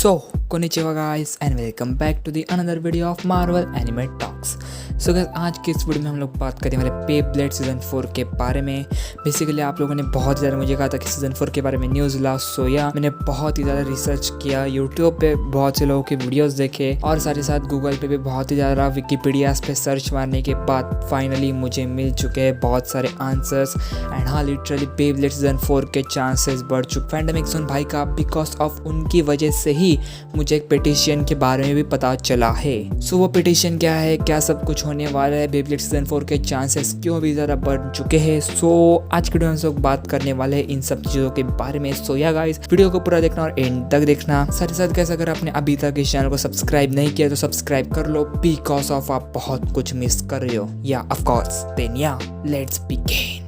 So, konnichiwa guys and welcome back to the another video of Marvel Anime Talks. So guys, आज की इस video में हम लोग बात करने वाले बेब्लेड सीज़न 4 के बारे में। बेसिकली आप लोगों ने बहुत ज़्यादा मुझे कहा था कि सीज़न 4 के बारे में न्यूज़ ला, सो या मैंने बहुत ही ज़्यादा रिसर्च किया, यूट्यूब पे बहुत से लोगों के वीडियोस देखे और साथ ही साथ गूगल पे भी बहुत ही ज़्यादा विकीपीडिया पे सर्च मारने के बाद फाइनली मुझे मिल चुके हैं बहुत सारे आंसर्स। एंड हाँ, लिटरली बेब्लेड सीज़न 4 के चांसेस बढ़ चुके फैंडमिक जोन भाई का, बिकॉज ऑफ उनकी वजह से ही मुझे एक पिटिशन के बारे में भी पता चला है। सो वो पिटिशन क्या है, क्या सब कुछ होने वाला है, बेब्लेड सीजन 4 के चांसेस क्यों भी ज़्यादा बढ़ चुके हैं। सो आज के वीडियो में हम लोग बात करने वाले हैं इन सब चीज़ों के बारे में। सो या गाइस, वीडियो को पूरा देखना और एंड तक देखना। साथ ही साथ कैसे, अगर आपने अभी तक इस चैनल को सब्सक्राइब नहीं किया तो सब्सक्राइब कर लो, बिकॉज ऑफ आप बहुत कुछ मिस कर रहे हो। या ऑफ कोर्स, देन या लेट्स बिगिन।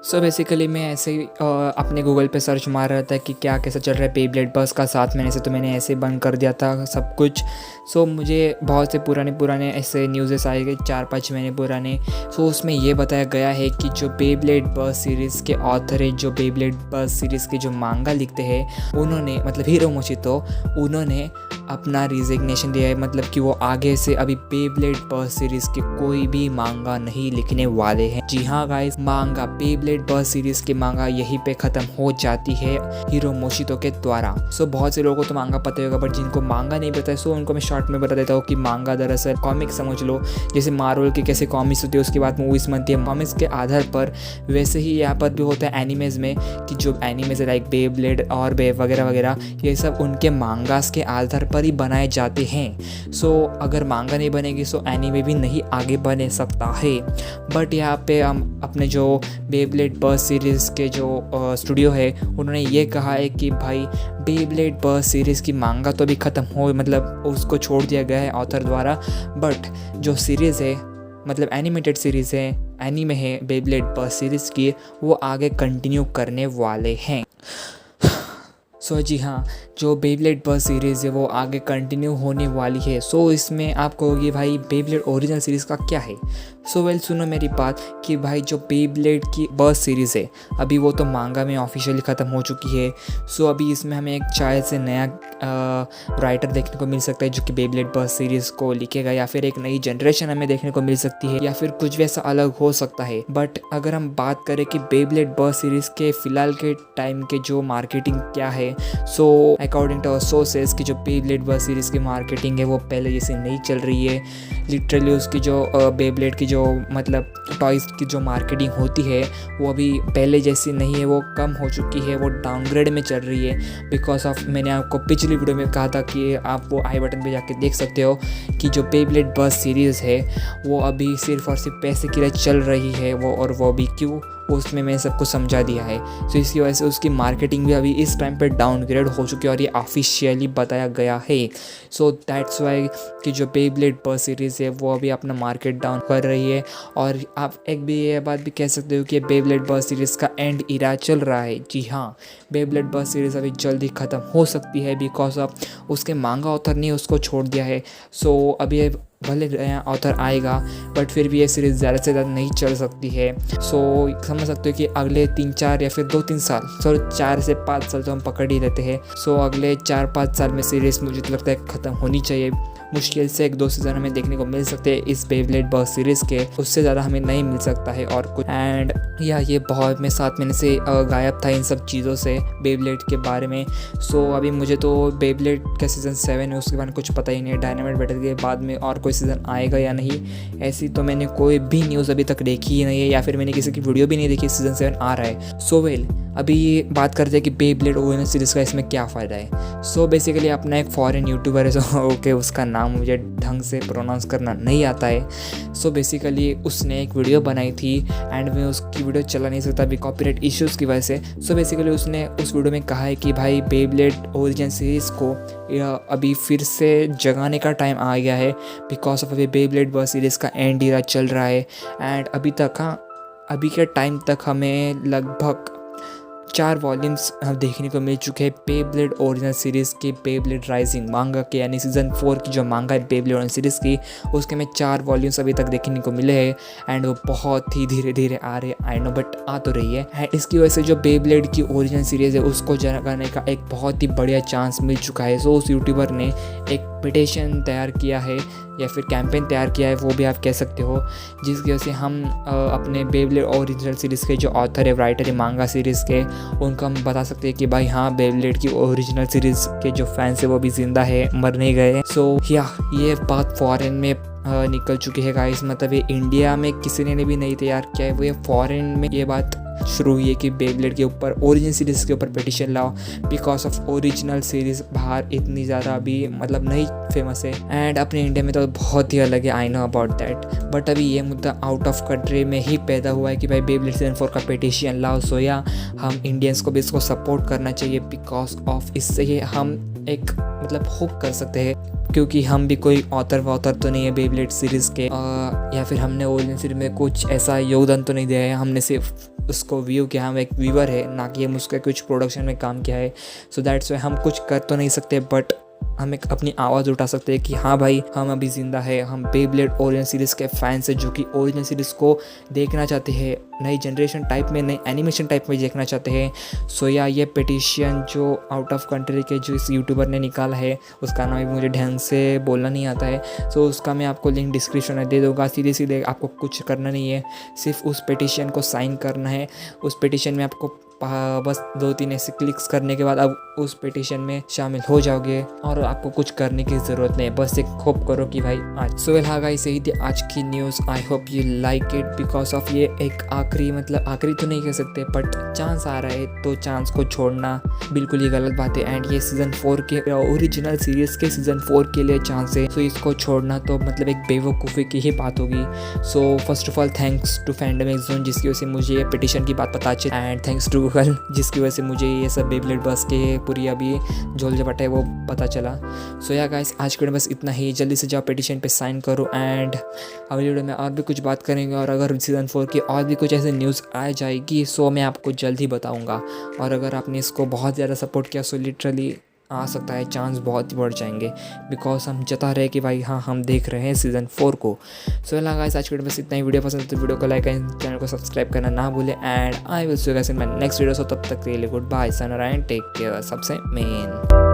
सो बेसिकली मैं ऐसे ही अपने गूगल पे सर्च मार रहा था कि क्या कैसा चल रहा है बेब्लेड बस का 7 महीने से, तो मैंने ऐसे बंद कर दिया था सब कुछ। सो मुझे बहुत से पुराने ऐसे न्यूज़ेस आए गए 4-5 महीने पुराने। सो उसमें ये बताया गया है कि जो बेब्लेड बस सीरीज़ के ऑथर है, जो बेब्लेड बस सीरीज़ के जो मांगा लिखते हैं, उन्होंने मतलब हीरो मोशितो, उन्होंने अपना रिजिग्नेशन दिया है, मतलब कि वो आगे से अभी बेब्लेड बस सीरीज़ के कोई भी मांगा नहीं लिखने वाले हैं। जी हाँ गाइस, मांगा बेब्लेड बस सीरीज की मांगा यहीं पे खत्म हो जाती है हीरो मोशितो के द्वारा। सो बहुत से लोगों को तो मांगा पता होगा, बट जिनको मांगा नहीं पता है सो उनको मैं शॉर्ट में बता देता हूँ कि मांगा दरअसल कॉमिक समझ लो, जैसे मार्वल की कैसे कॉमिक्स होती है उसके बाद मूवीज बनती है कॉमिक्स के आधार पर, वैसे ही यहाँ पर भी होता है एनिमेज में कि जो एनिमेज लाइक बेब्लेड और वगैरह वगैरह, ये सब उनके मांगास के आधार पर ही बनाए जाते हैं। सो अगर मांगा नहीं बनेगी सो एनिमे भी नहीं आगे बने सकता है। बट यहाँ पे हम अपने जो बेब्लेड बस सीरीज़ के जो स्टूडियो है, उन्होंने ये कहा है कि भाई बेब्लेड बस सीरीज़ की मांगा तो भी ख़त्म हो, मतलब उसको छोड़ दिया गया है ऑथर द्वारा, बट जो सीरीज़ है मतलब एनिमेटेड सीरीज़ है, एनीमे है बेब्लेड बस सीरीज़ की, वो आगे कंटिन्यू करने वाले हैं। सो जी हाँ, जो बेब्लेड बस सीरीज़ है वो आगे कंटिन्यू होने वाली है। सो इसमें आप कहोगे भाई बेब्लेड ओरिजिनल सीरीज़ का क्या है। सो वेल, सुनो मेरी बात कि भाई जो बेब्लेड की बस सीरीज़ है अभी वो तो मांगा में ऑफिशियली ख़त्म हो चुकी है। सो अभी इसमें हमें एक शायद से नया राइटर देखने को मिल सकता है जो कि बेब्लेड बस सीरीज़ को लिखेगा, या फिर एक नई जनरेशन हमें देखने को मिल सकती है, या फिर कुछ वैसा अलग हो सकता है। बट अगर हम बात करें कि बेब्लेड बस सीरीज़ के फ़िलहाल के टाइम के जो मार्केटिंग क्या है, सो अकॉर्डिंग टू सोर्सेज की जो बेब्लेड बस सीरीज़ की मार्केटिंग है वो पहले जैसे नहीं चल रही है। लिटरली उसकी जो बेब्लेड की जो मतलब टॉयज़ की जो मार्केटिंग होती है वो अभी पहले जैसी नहीं है, वो कम हो चुकी है, वो डाउनग्रेड में चल रही है। बिकॉज ऑफ, मैंने आपको पिछली वीडियो में कहा था कि आप वो आई बटन पे जाके देख सकते हो कि जो बेब्लेड बस सीरीज़ है वो अभी सिर्फ और सिर्फ पैसे के लिए चल रही है, वो भी क्यों, उसमें मैंने सबको समझा दिया है। सो इसकी वजह से उसकी मार्केटिंग भी अभी इस टाइम पे डाउनग्रेड हो चुकी है और ये ऑफिशियली बताया गया है। सो दैट्स वाई कि जो बेब्लेड बस सीरीज़ है वो अभी अपना मार्केट डाउन कर रही है। और आप एक भी ये बात भी कह सकते हो कि बेब्लेड बस सीरीज़ का एंड इरा चल रहा है। जी हाँ, बेब्लेड बस सीरीज़ अभी जल्दी ख़त्म हो सकती है, बिकॉज ऑफ उसके मांगा ऑथर ने उसको छोड़ दिया है। सो अभी भले नया ऑथर आएगा बट फिर भी ये सीरीज़ ज़्यादा से ज़्यादा नहीं चल सकती है। सो समझ सकते हो कि अगले 3-4 या फिर 2-3 साल, सॉरी 4 से 5 साल तो हम पकड़ ही लेते हैं। सो अगले 4-5 साल में सीरीज़ मुझे तो लगता है ख़त्म होनी चाहिए। मुश्किल से 1-2 सीज़न हमें देखने को मिल सकते हैं इस बेब्लेड बस सीरीज़ के, उससे ज़्यादा हमें नहीं मिल सकता है और कुछ। एंड ये बहुत में 7 महीने से गायब था इन सब चीज़ों से बेब्लेड के बारे में। सो अभी मुझे तो बेब्लेड का सीज़न 7 है उसके बारे में कुछ पता ही नहीं है। डायनामाइट बैटल के बाद में और कोई सीज़न आएगा या नहीं, ऐसी तो मैंने कोई भी न्यूज़ अभी तक देखी ही नहीं है, या फिर मैंने किसी की वीडियो भी नहीं देखी सीज़न 7 आ रहा है। सो वेल, अभी ये बात करते हैं कि बेब्लेड ओरिजिनल सीरीज़ का इसमें क्या फ़ायदा है। सो बेसिकली अपना एक फॉरेन यूट्यूबर है, सो ओके उसका नाम मुझे ढंग से प्रोनाउंस करना नहीं आता है। सो बेसिकली उसने एक वीडियो बनाई थी एंड मैं उसकी वीडियो चला नहीं सकता अभी कॉपीराइट इश्यूज़ की वजह से। सो बेसिकली उसने उस वीडियो में कहा है कि भाई बेब्लेड ओरिजिनल सीरीज़ को अभी फिर से जगाने का टाइम आ गया है, बिकॉज ऑफ अभी बेब्लेड बस सीरीज़ का एंड इरा चल रहा है। एंड अभी के टाइम तक हमें लगभग 4 वॉल्यूम्स हम देखने को मिल चुके हैं बेब्लेड ओरिजिनल सीरीज़ के बेब्लेड राइजिंग मांगा के, यानी सीज़न 4 की जो मांगा है बेब्लेड ओरिजिनल सीरीज़ की, उसके में 4 वॉल्यूम्स अभी तक देखने को मिले हैं एंड वो बहुत ही धीरे धीरे आ रहे हैं, आई नो, बट आ तो रही है। एंड इसकी वजह से जो बेब्लेड की ओरिजिनल सीरीज़ है उसको जगाने का एक बहुत ही बढ़िया चांस मिल चुका है। सो उस यूट्यूबर ने एक पिटिशन तैयार किया है या फिर कैंपेन तैयार किया है, वो भी आप कह सकते हो, जिसकी वजह से हम अपने बेब्लेड ओरिजिनल सीरीज़ के जो ऑथर है, राइटर है मांगा सीरीज़ के, उनको हम बता सकते हैं कि भाई हाँ, बेब्लेड की ओरिजिनल सीरीज़ के जो फैंस है वो भी जिंदा है, मर नहीं गए। सो ये बात फॉरेन में निकल चुकी है गाइस, मतलब ये इंडिया में किसी ने भी नहीं तैयार किया है, वो ये फॉरेन में ये बात शुरू हुई है कि बेब्लेड के ऊपर ओरिजिनल सीरीज़ के ऊपर पिटिशन लाओ, बिकॉज ऑफ ओरिजिनल सीरीज़ बाहर इतनी ज़्यादा अभी मतलब नहीं फेमस है एंड अपने इंडिया में तो बहुत ही अलग है, I know about that. But अभी ये मुद्दा आउट ऑफ कंट्री में ही पैदा हुआ है कि भाई बेब्लेड सीजन 4 का पिटिशन लाओ। सो या हम इंडियंस को भी इसको सपोर्ट करना चाहिए, बिकॉज ऑफ इससे ही हम एक मतलब होप कर सकते हैं, क्योंकि हम भी कोई ऑथर तो नहीं है बेब्लेड सीरीज़ के, या फिर हमने ओरिजिनल सीरीज में कुछ ऐसा योगदान तो नहीं दिया है, हमने सिर्फ उसको व्यू किया, हम एक व्यूवर है, ना कि हम उसके कुछ प्रोडक्शन में काम किया है। सो दैट्स वाई हम कुछ कर तो नहीं सकते, बट हम एक अपनी आवाज़ उठा सकते हैं कि हाँ भाई, हम अभी ज़िंदा है, हम बेब्लेड ओरिजिनल सीरीज़ के फैंस हैं जो कि ओरिजिनल सीरीज़ को देखना चाहते हैं, नई जनरेशन टाइप में, नई एनिमेशन टाइप में देखना चाहते हैं। सो या ये पिटिशन जो आउट ऑफ कंट्री के जो इस यूट्यूबर ने निकाला है, उसका नाम भी मुझे ढंग से बोलना नहीं आता है, सो उसका मैं आपको लिंक डिस्क्रिप्शन में दे दूँगा। सीधे आपको कुछ करना नहीं है, सिर्फ उस पिटिशन को साइन करना है। उस पिटिशन में आपको बस 2-3 ऐसे क्लिक्स करने के बाद अब उस पिटिशन में शामिल हो जाओगे और आपको कुछ करने की ज़रूरत नहीं है, बस एक होप करो कि भाई आज। सो वेल हाँ गाइस, यही थी आज की news. I hope you like it, because of ये एक आखिरी तो नहीं कह सकते, बट चांस आ रहा है तो चांस को छोड़ना बिल्कुल ही गलत बात है। एंड ये सीज़न 4 के ओरिजिनल सीरीज़ के सीज़न 4 के लिए चांस है, सो इसको छोड़ना तो मतलब एक बेवकूफ़ी की ही बात होगी। So first of all thanks to fandom zone, जिसकी वजह से मुझे ये पिटिशन की बात पता चली, एंड थैंक्स टू गूगल, जिसकी वजह से मुझे ये सब बेब्लेड बस के पूरी अभी झोल झपट है वो पता चला। सो या गाइस, आज के बस इतना ही। जल्दी से जाओ पिटिशन पे साइन करो, एंड अगली वीडियो में और भी कुछ बात करेंगे, और अगर सीज़न 4 की और भी कुछ ऐसे न्यूज़ आ जाएगी सो मैं आपको जल्द ही बताऊंगा। और अगर आपने इसको बहुत ज़्यादा सपोर्ट किया सो लिटरली आ सकता है चांस बहुत ही बढ़ जाएंगे, बिकॉज हम जता रहे कि भाई हाँ, हम देख रहे हैं सीज़न 4 को। सो गाइस, आज के वीडियो बस इतना ही। वीडियो पसंद है तो वीडियो को लाइक करें, चैनल को सब्सक्राइब करना ना भूलें, and I will see you guys in my next video. So तब तक के लिए goodbye, sun and take care, सबसे मेन।